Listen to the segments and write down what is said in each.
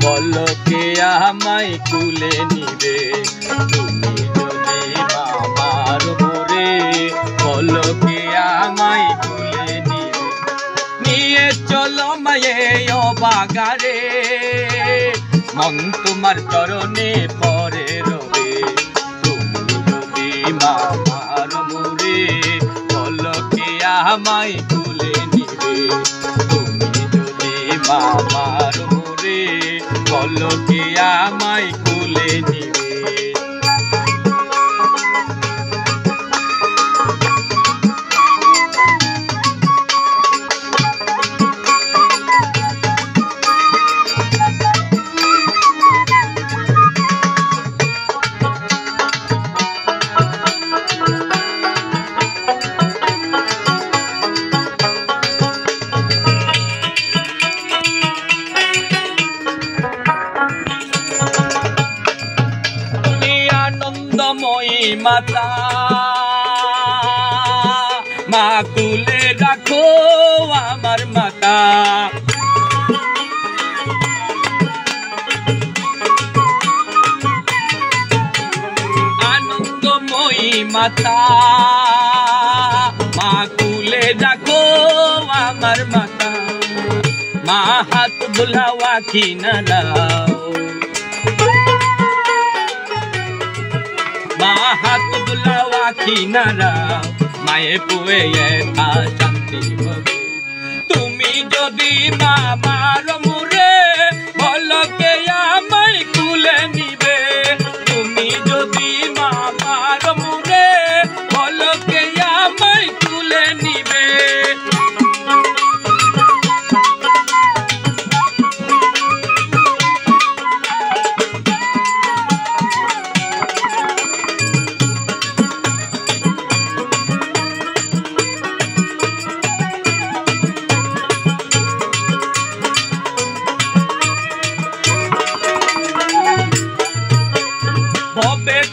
পলকে আমায় তুলে নিবে তুমি যদি মামার মোরে পলকে আমায় তুলে নিবে নিয়ে চলো মায়ে ও বাগারে মন তোমার চরণে পরে রবে তুমি যদি মামার মোরে পলকে আমায় তুলে নিবে তুমি যদি মামার পলকে আমায় তুলে নিবে আনন্দময়ী মাতা মা তুলে রাখো আমার মাতা আনন্দময়ী মাতা মা তুলে রাখো আমার মাতা মা হাত বুলাওয়া কিনারাও মা হাত বুলাওয়া কিনারা মায়ে পুয়ে তা শান্তি হবে তুমি যদি মামার মোরে পলকে আমায় তুলে নিবে তুমি যদি মামার মোরে পলকে আমায় তুলে নিবে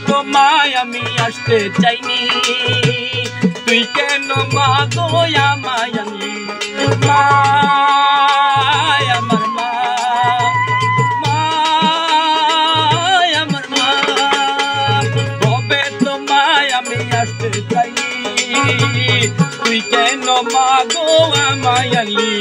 তোমায় আমি আসতে চাইনি তুই কেন মা গো আমায় আনলি মা আমার মা মা আমার মা কবে তোমায় আমি আসতে চাইনি তুই কেন মা গো আমায় আনলি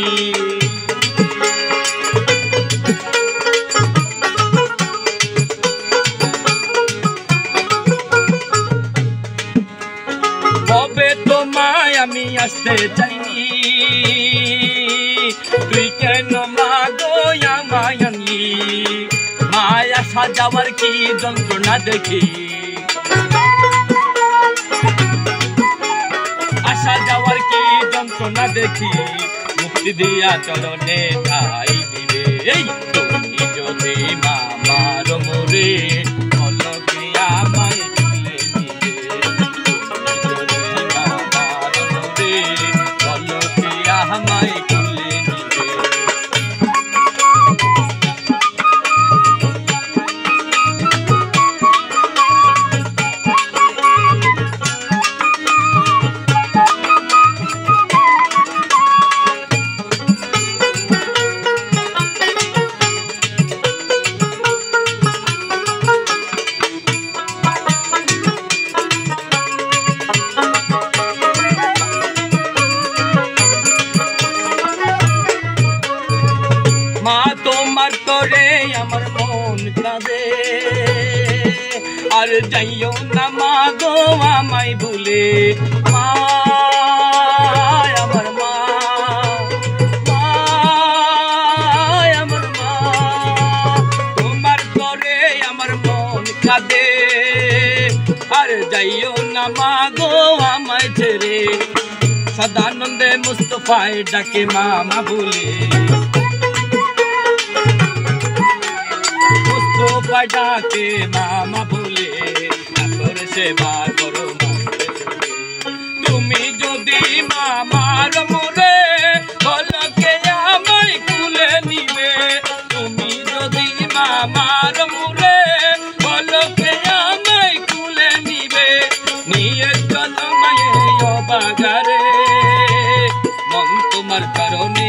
কবে তোমায় আমি আসতে চাইনি তুই কেন মা গো আমায় আনলি মায় আসা যাওয়ার কি যন্ত্রণা দেখি আসা যাওয়ার কি যন্ত্রণা দেখি মুক্তি দিয়া চরণে ঠাই দিবে এই তুমি যদি মামার মোরে পলকে আমায় তুলে নিবে আমায় তুলে নিবে মা তোমার তোরে আমার মন কাঁদে আর যাইও না মা গো আমায় ভুলে মা আমার মা আমার মা তোমার তোরে আমার মন কাঁদে আর যাইও না মা গো আমায় ছেড়ে সদানন্দে মুস্তফায় ডাকে মামা ভুলে ডাকে মামা বলে তোর সেবা করো তুমি যদি যদি মামার মুরে বলো কে আমায় কুলে নিবে তুমি যদি মামার মুরে বলো কে আমায় কুলে নিবে নিয়ে চলো মায়ে বাগারে মন তোমার কারণে